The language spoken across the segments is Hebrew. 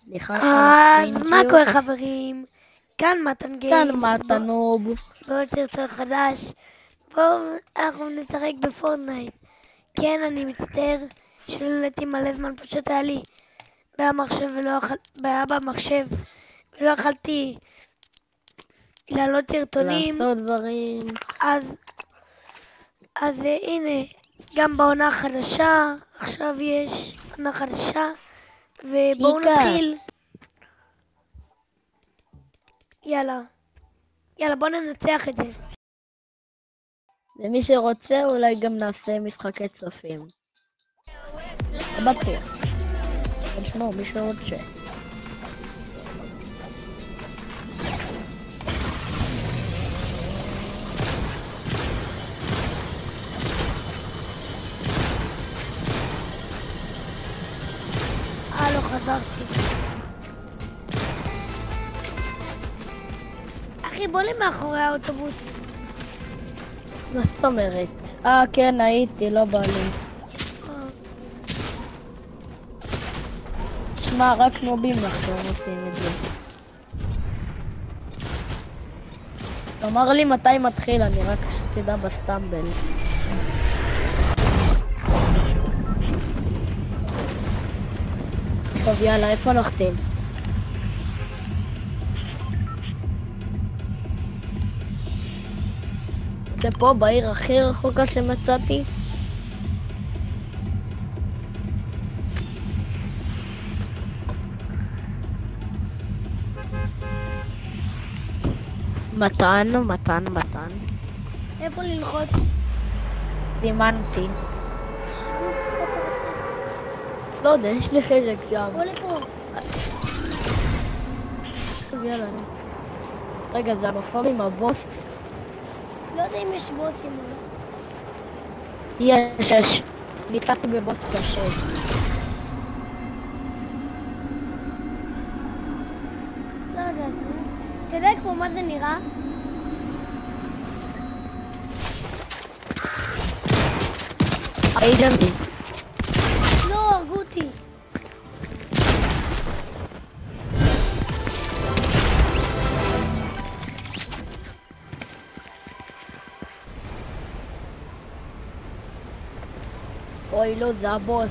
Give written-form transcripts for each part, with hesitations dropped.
סליחה אז מה שהקרינג'יות. קורה חברים? כאן מתן גיימס. כאן מתנוב. בעוד סרטון חדש. בואו אנחנו נשחק בפורטנייט. כן, אני מצטער שלא העליתי מלא זמן, פשוט היה לי בעיה במחשב ולא יכלתי להעלות סרטונים. לעשות דברים. אז הנה, גם בעונה החדשה, עכשיו יש עונה חדשה, ובואו שיקה. נתחיל. יאללה, בואו ננצח את זה. ומי שרוצה אולי גם נעשה משחקי צופים. לא בטוח. תשמעו, מי שרוצה. לא חזרתי. אחי, בוא לי מאחורי האוטובוס. מה זאת אומרת? כן, הייתי, לא בא לי. שמע, רק נובים עכשיו עושים את זה. תאמר לי מתי מתחיל, אני רק שתדע בסטמבל. טוב, יאללה, איפה נוחתים? זה פה, בעיר הכי רחוקה שמצאתי? מתן. איפה ללחוץ? סימנתי. שם אתה רוצה? לא יודע, יש לי חלק שם. בוא לפה. טוב, יאללה. רגע, זה המקום עם הבוס? לא יודע אם יש בוסים או לא. יש. נתקעתי בבוס קשה. לא יודעת. אתה יודע כמו מה זה נראה? הייתי. לא, הרגו אותי. אוי, לא, זה הבוס.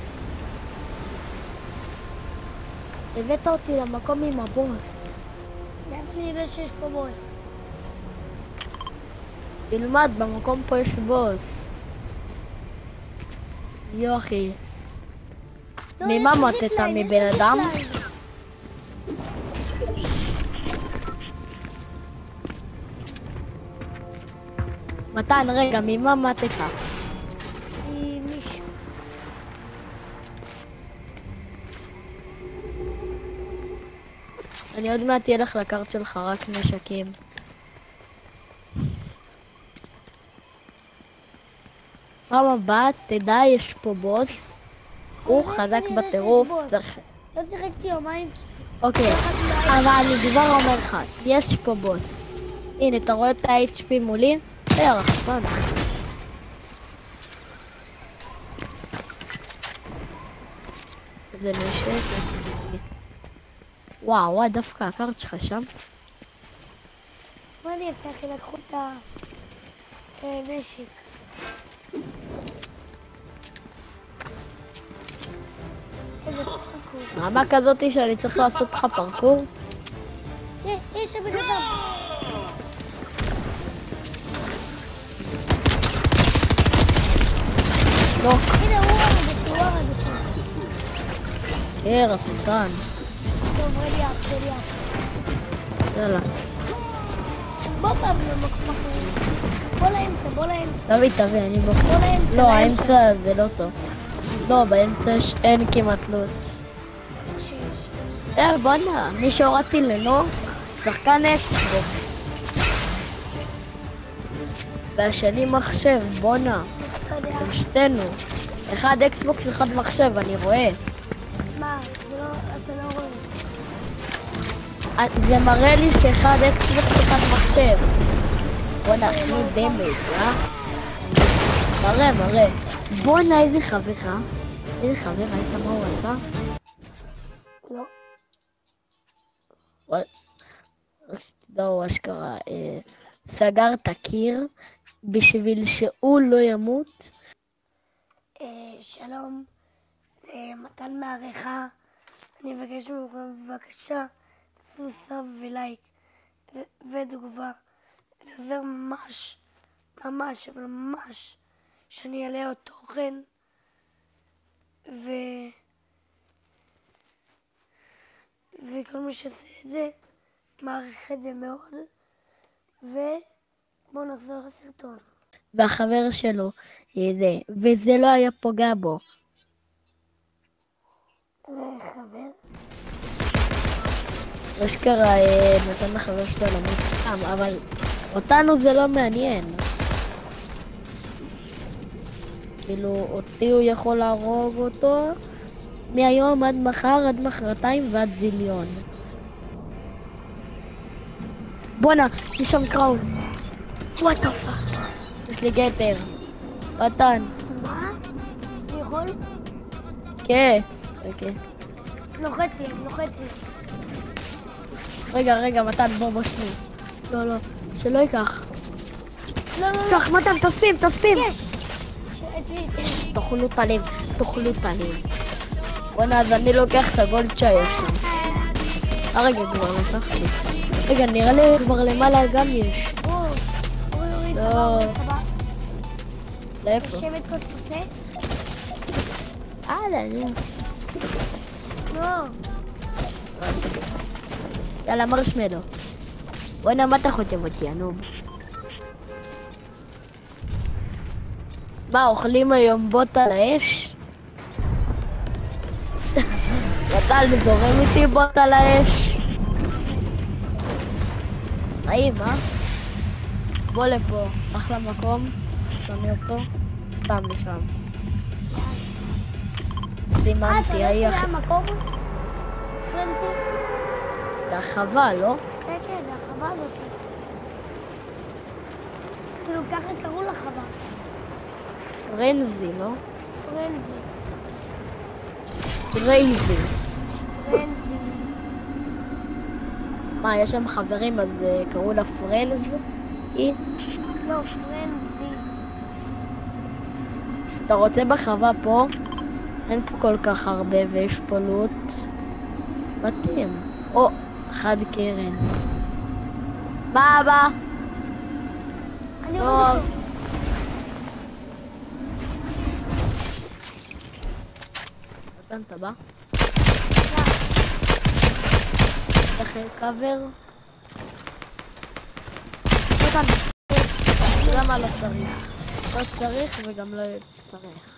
הבאת אותי למקום עם הבוס. מאיפה אני יודע שיש פה בוס? תלמד, במקום פה יש בוס. יוחי. לא, ממה יש מתת? זיפליין, יש מבן אדם? זיפליין. מתן, רגע, ממה מתת? מישהו. אני עוד מעט ילך לקארט שלך, רק נשקים. פעם הבאה, תדע, יש פה בוס. הוא אבל חזק אני יודע שיש בטירוף. בוס. צריך... לא שיחקתי יומיים כי... אוקיי, אבל אני כבר אומר לך, יש פה בוס. הנה, אתה רואה את ה-HP מולי? זה הרחפן. זה נשק. וואו, דווקא הקארט שלך שם. מה אני אעשה אחי? לקחו את הנשק. איזה פרקור. רמה כזאתי שאני צריך לעשות לך פרקור? יש שם בן אדם. לא. הנה, הוא הרג אותי. כן, רפתן. טוב, רליאפ. יאללה. בוא פעם למקום אחר. בוא לאמצע. תביא, אני בוא. בוא לאמצע. לא, האמצע זה לא טוב. לא, באמצע אין כמעט לוט. שיש. בוא'נה, מי שהורדתי לנוק, שחקן אקסבוקס. והשני מחשב, בוא'נה. אתם שתינו. אחד אקסבוקס, אחד מחשב, אני רואה. מה? אתה לא רואה. זה מראה לי שאחד אקסבוקס, אחד מחשב. בוא'נה, הכי דמייג', מראה. בוא'נה, איזה חבר, ראית מה הוא עשה? לא. רק שתדעו אשכרה, סגר את הקיר בשביל שהוא לא ימות. שלום, מתן מעריכה, אני מבקש מכם בבקשה, תעשו סאב ולייק ותגובה, זה עוזר ממש, אבל ממש, שאני אעלה עוד תוכן, וכל מי שעושה את זה, מעריך את זה מאוד, ובואו נחזור לסרטון. והחבר שלו, וזה לא היה פוגע בו. חבר? אשכרה נתן לחבר שלו למות סתם, אבל אותנו זה לא מעניין. כאילו, אותי הוא יכול להרוג אותו מהיום עד מחר, עד מחרתיים ועד זיליון. בואנה, יש שם קראון. וואט דה פאק. יש לי גטר. מתן. מה? אני יכול? כן. אוקיי. לוחצי. רגע, מתן, בוא שני. לא, שלא ייקח. לא. קח, מתן, תספים. יש. תאכלו את הלב. בואנה, אז אני לוקח את הגולד שיש שם. רגע, כבר לקחתי. רגע, נראה לי כבר למעלה גם יש. לא. לאיפה? לשבת כל קפה? לא. יאללה, מרשמלו. בואנה, מה אתה חושב אותי, הנוב? מה, אוכלים היום בוט על האש? מתן, זורם איתי בוט על האש? טעים, אה? בוא לפה, אחלה מקום, שמי אותו, סתם לשם. סימנתי, היה מקום? זה החווה, לא? כן, זה החווה הזאת. כאילו ככה קראו לחווה. רנזי, לא? פרנזי. רייזי. מה, יש שם חברים, אז קראו לה פרנז? לא, פרנזי. אתה רוצה בחווה פה? אין פה כל כך הרבה ויש פה לוט. מתאים. או, אחד קרן. מה הבא? אני טוב. רואה מתן, אתה בא? לכם קאבר? מתן. למה לא צריך? לא צריך וגם לא צריך.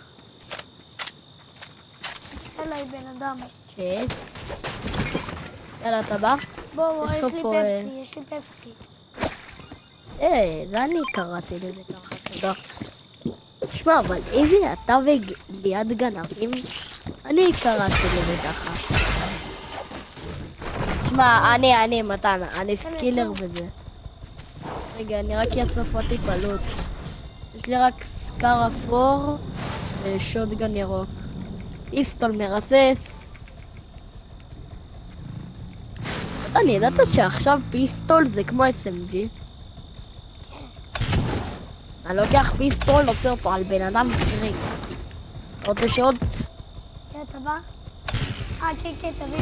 אליי בן אדם. כן. יאללה, אתה בא? בוא, יש יש לך לי פה, פפסי. זה אני קראתי לזה ככה, תודה. תשמע, אבל איזה אתה וליד גנבים? אני קראתי לזה ככה. תשמע, אני מתן, אני סקילר בזה. רגע, אני רק אאסוף אותי פלוט. יש לי רק סקאר אפור ושוטגן ירוק. פיסטול מרסס. אני ידעת שעכשיו פיסטול זה כמו SMG? אני לוקח פיסטול, עושה אותו על בן אדם קריק. רוצה שוט? כן, אתה בא? כן, תביא.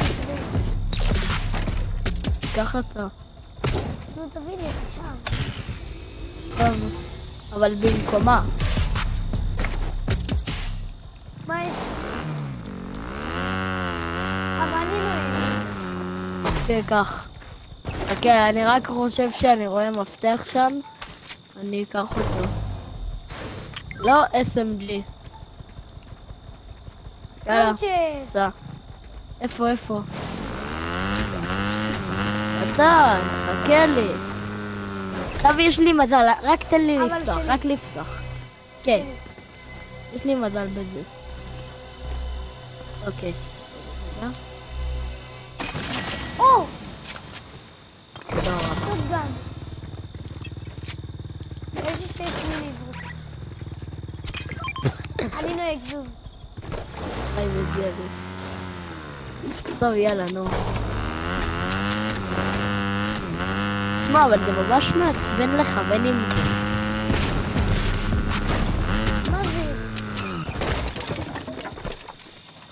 קח אתה. נו, תביא לי, אתה שם. טוב, אבל במקומה. מה יש? אבל אני לא יודע. כן, קח. אוקיי, אני רק חושב שאני רואה מפתח שם. אני אקח אותו. לא SMG. יאללה, סע. איפה? מתן, חכה לי. עכשיו יש לי מזל, רק תן לי לפתוח, רק לפתוח. כן. יש לי מזל בזה. אוקיי. או! תודה רבה. שוטגן. יש לי 6 מיליברט. אני נוהג זוז. היי, מגיע לי. טוב, יאללה, נו. תשמע, אבל זה ממש מעצבן לכוון עם זה.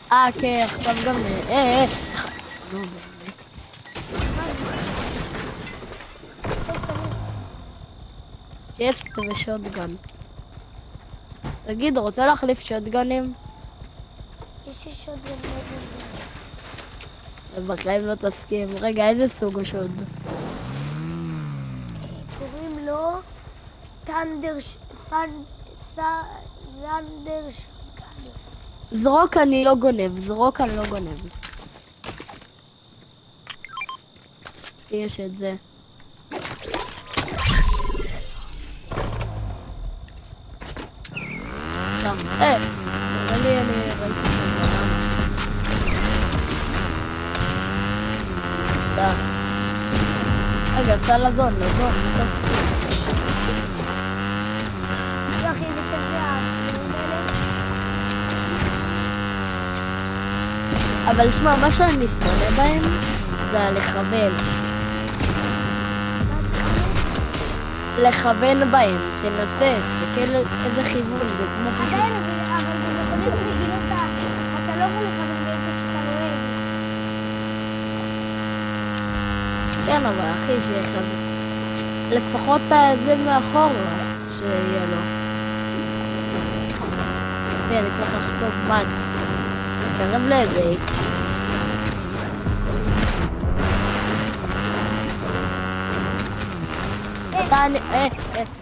מה זה? כן, עכשיו גם... נו, באמת. צ'סט ושוטגן. תגיד, רוצה להחליף שוטגנים? יש לי שוד גנב. בחיים לא תסכים. רגע, איזה סוג השוד? קוראים לו טנדר זנדר שוטגן. זרוק אני לא גונב, זרוק אני לא גונב. יש את זה. נראה לי אני ראיתי את זה. רגע, אפשר לזון. אחי, זה כזה אבל שמע, מה שאני שונא בהם זה לכוון. לכוון בהם, תנסה, תסתכל איזה כיוון, זה כמו פשוט. עדיין, אבל זה מכונית רגילות, אתה לא יכול לכוון באיזה שאתה רואה את זה. כן, אבל אחי, שיכוון. לפחות זה מאחור, שיהיה לו. אני צריך לחצוב מקס. קרב לזה.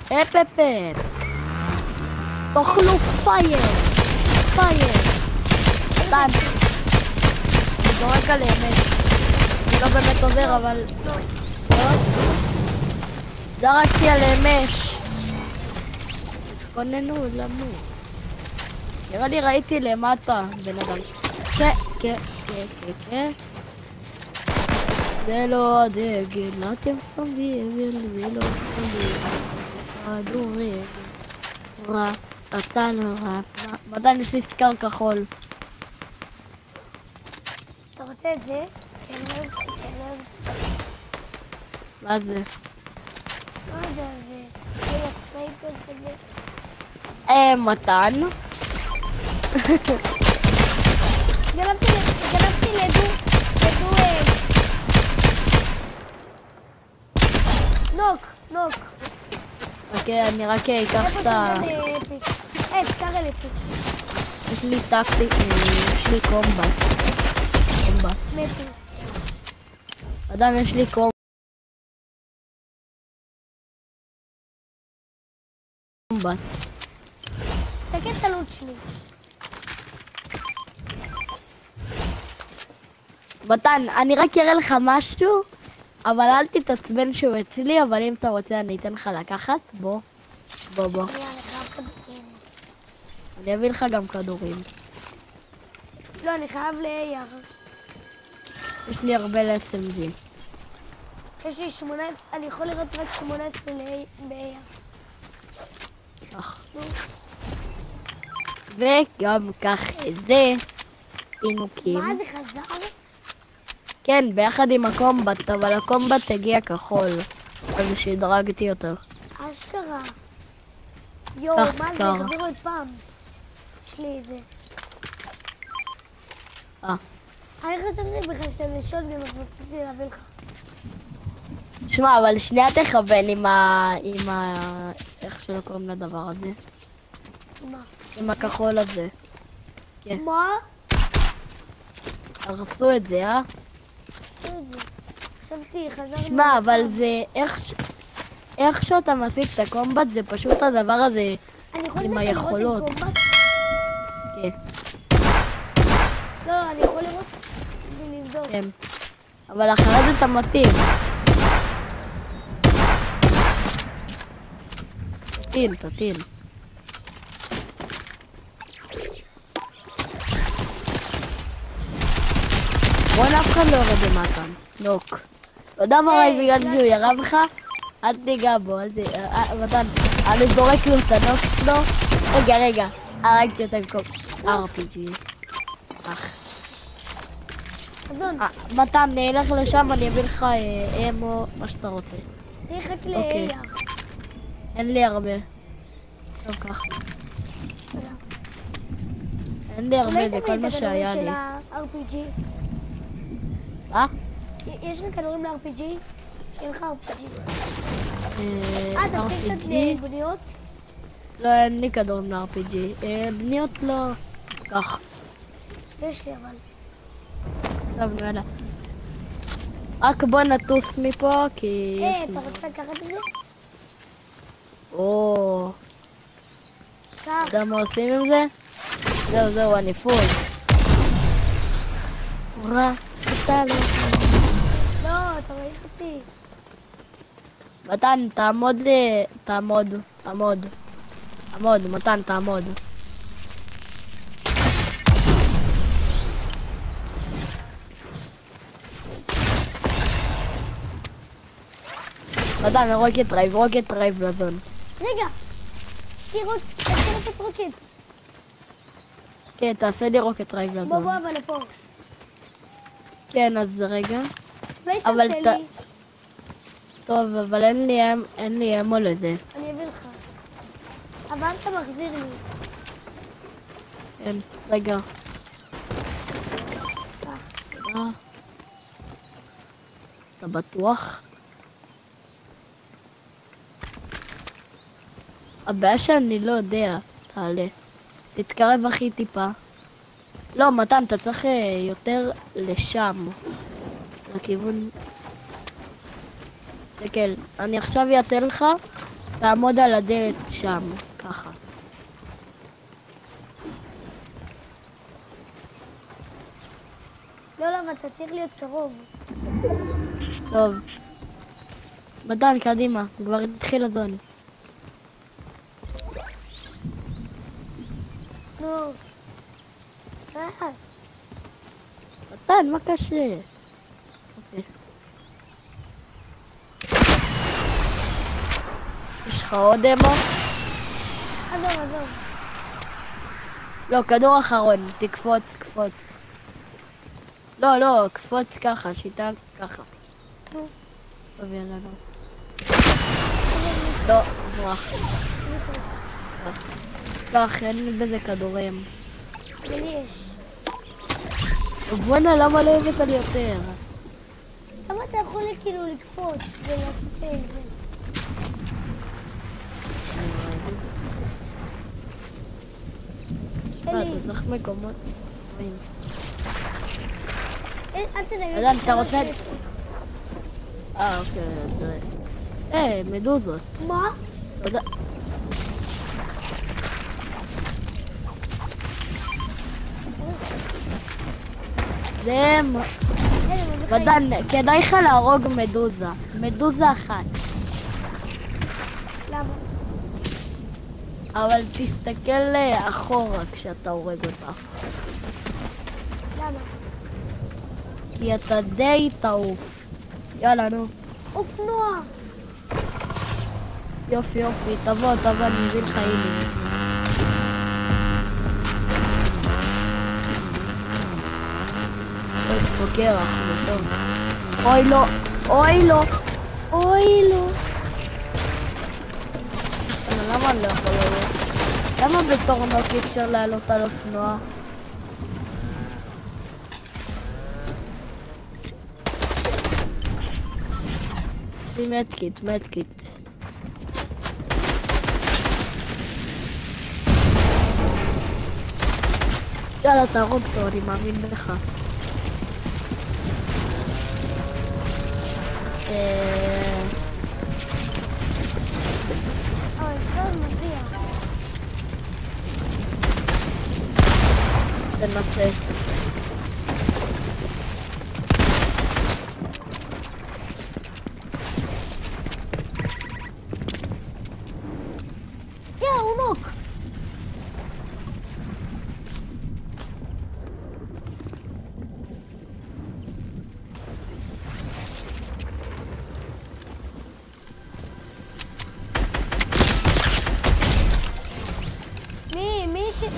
פפפפ. תאכלו פייר. מתן. אני זורק על אמת. זה לא באמת עוזר, אבל... זרקתי על אמש. כוננו למות. נראה לי ראיתי למטה בן אדם. כן. זה לא הדגל, אתם שמים, זה לא שמים. כדורים. רע, אתה לא רע. מתן יש לי סקר כחול. אתה רוצה את זה? כלב. מה זה? לא יודע, זה סנייפר כזה. מתן. גנבתי לדו נוק. אוקיי, אני רק אקח את ה... סקר אל אפיק. יש לי טקטיק, יש לי קומבט. מתו. אדם, יש לי קומבט. תקן את הלוט שלי. מתן, אני רק אראה לך משהו, אבל אל תתעצבן שהוא אצלי, אבל אם אתה רוצה אני אתן לך לקחת. בוא. אני אביא לך גם כדורים. לא, אני חייב לאייר. יש לי הרבה ל-SMG. יש לי 18, אני יכול לראות רק 18 באייר. וגם קח את זה. פינוקים. מה זה חזר? כן, ביחד עם הקומבט, אבל הקומבט הגיע כחול. אז שדרגתי יותר. אשכרה. יואו, מה זה? החזירו עוד פעם. יש לי את זה. אני חשבתי בכלל שאני שוטגן, אז רציתי להביא לך. שמע, אבל שנייה תכוון עם איך שלא קוראים לדבר הזה. מה? עם הכחול הזה. מה? הרסו את זה, חשבתי, חזרנו... שמע, אבל זה איך שאתה משיג את הקומבט, זה פשוט הדבר הזה עם היכולות. כן. לא, אני יכול לראות ולבדוק. כן. אבל אחרי זה אתה מתאים. תטיל. בוא אף אחד לא יורד למטה. נוק. לא יודע מה ראי בגלל שהוא ירה בך? אל תיגע בו, מתן. אני זורק לו את הנוק שלו. רגע. הרגתי אותה במקום RPG. מתן, נלך לשם, אני אביא לך אמו, מה שאתה רוצה. צריך רק אוקיי. ליער. אין לי הרבה. טוב ככה. אין לי הרבה, זה כל מה שהיה לי. אולי תביא את הכדורים של ה-RPG? מה? יש לך כדורים ל-RPG? אין לך RPG. תתחיל קצת RPG? בניות? לא, אין לי כדורים ל-RPG. בניות לא. כך. יש לי אבל. טוב, יאללה. רק בוא נטוס מפה, כי יש אתה לי... רוצה לקחת את זה? או, קח. אתה יודע מה עושים עם זה? זהו, אני פול. רע, אתה לא... לא, אתה ראית אותי. מתן, תעמוד. מתן, תעמוד. מתן, רוקט רייב לזון. רגע! יש לי תעשה רוקט. כן, תעשה לי רוקט רייב בוא, לזון. אבל לפה. כן, אז רגע. אולי אבל תעשה לי. טוב, אבל אין לי אמו לזה. אני אביא לך. אבל אתה מחזיר לי. כן, רגע. אתה בטוח? הבעיה שאני לא יודע, תעלה. תתקרב הכי טיפה. לא, מתן, אתה צריך יותר לשם. לכיוון... תקל, אני עכשיו אעשה לך, תעמוד על הדלת שם, ככה. לא, אבל אתה צריך להיות קרוב. טוב. מתן, קדימה, כבר התחיל הזון. נו. מתן, מה קשה? אוקיי. יש לך עוד אמו? עזוב. לא, כדור אחרון, תקפוץ. לא, קפוץ ככה, שיטה ככה. נו. טוב, יאללה, לא, ברח. כך, אין לי בזה כדורים. לי יש. בואנה, למה לא הבאת לי יותר? למה אתה יכול כאילו לקפוץ ולעשות את זה? אתה צריך מקומות. אל תדאג. אדם, אתה רוצה... אוקיי, תראה. מדוזות. מה? תודה. זה... מדן, כדאי לך להרוג מדוזה. מדוזה אחת. למה? אבל תסתכל אחורה כשאתה הורג אותה. למה? כי אתה די תעוף. יאללה, נו. אופנוע! יופי, תבוא, אני מביא לך אימי. יש פה קרח, זה טוב. אוי לא. למה אני לא יכול לעלות? למה בתור נוק אי אפשר לעלות על אופנוע? זה מדקיט. יאללה, תהרוג אותו, אני מאמין בך. אבל זה מזיע. תנסה. הוא נוק!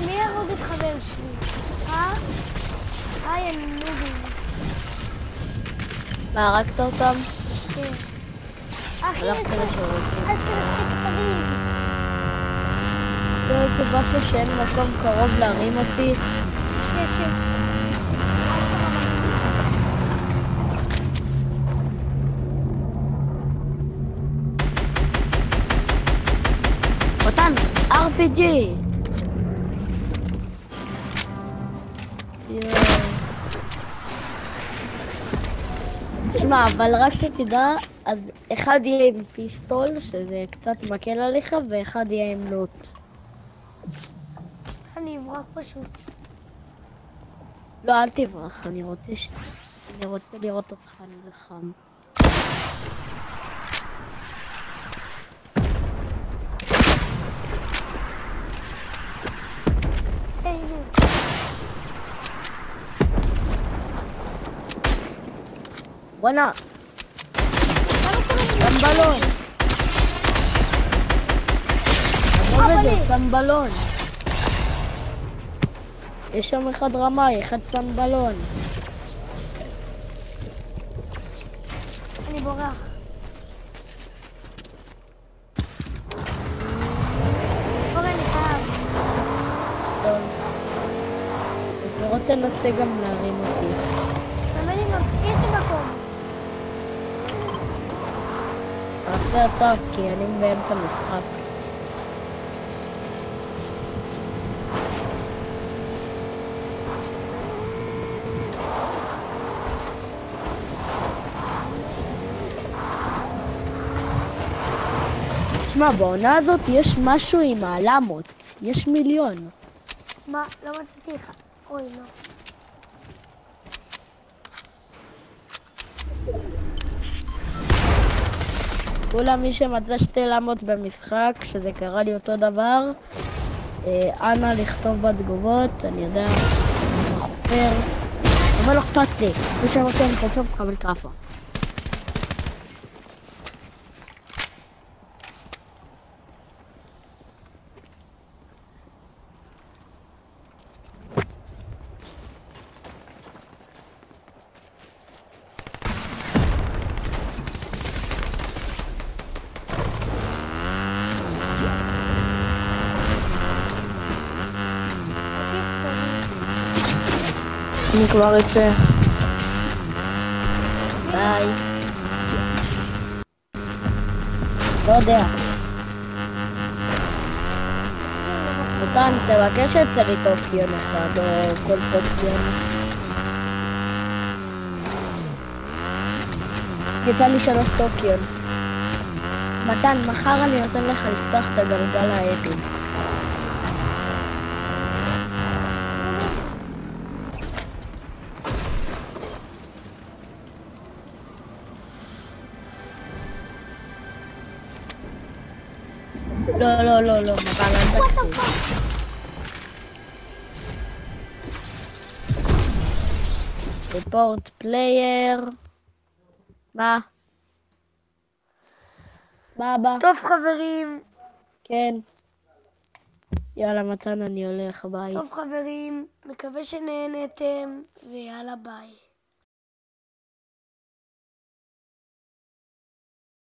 מי יהרוג את חבר שלי? היי, נובים. מה, הרגת אותם? כן. אחי, הלכתי לשירותים. אשכרה שתי כתרים. לא הייתי באסה שאין מקום קרוב להרים אותי. יש. אשכרה. מתן, RPG! תשמע, אבל רק שתדע, אז אחד יהיה עם פיסטול, שזה קצת מקל עליך, ואחד יהיה עם לוט. אני אברח פשוט. לא, אל תברח, אני רוצה לראות אותך נלחם. הנה. בואנה! שם בלון! עזוב את זה, שם בלון! יש שם אחד רמאי, אחד שם בלון. אני בורח. אורן, אני חייב. טוב. לפחות תנסה גם להרים אותי. תאמין לי, איזה מקום. תעשה אתה, כי אני באמצע משחק. תשמע, בעונה הזאת יש משהו עם העלמות. יש מיליון. מה? לא מצאתי לך. אוי, לא. כולה מי שמצא שתי למות במשחק, שזה קרה לי אותו דבר, אנא לכתוב בתגובות, אני יודע, אני חופר, אבל לא אכפת לי, מי שרוצה אני חופר מקבל כאפה. אני כבר אצא. ביי. לא יודע. מתן, תבקש שיצא לי טוקיון אחד, או כל טוקיון. יצא לי 3 טוקיון. מתן, מחר אני נותן לך לפתוח את הגלגל האפי. לא, מתן, אל תקשיב. ריפורט פלייר. מה? מה הבא? טוב, חברים. כן. יאללה, מתן, אני הולך, ביי. טוב, חברים. מקווה שנהנתם, ויאללה, ביי.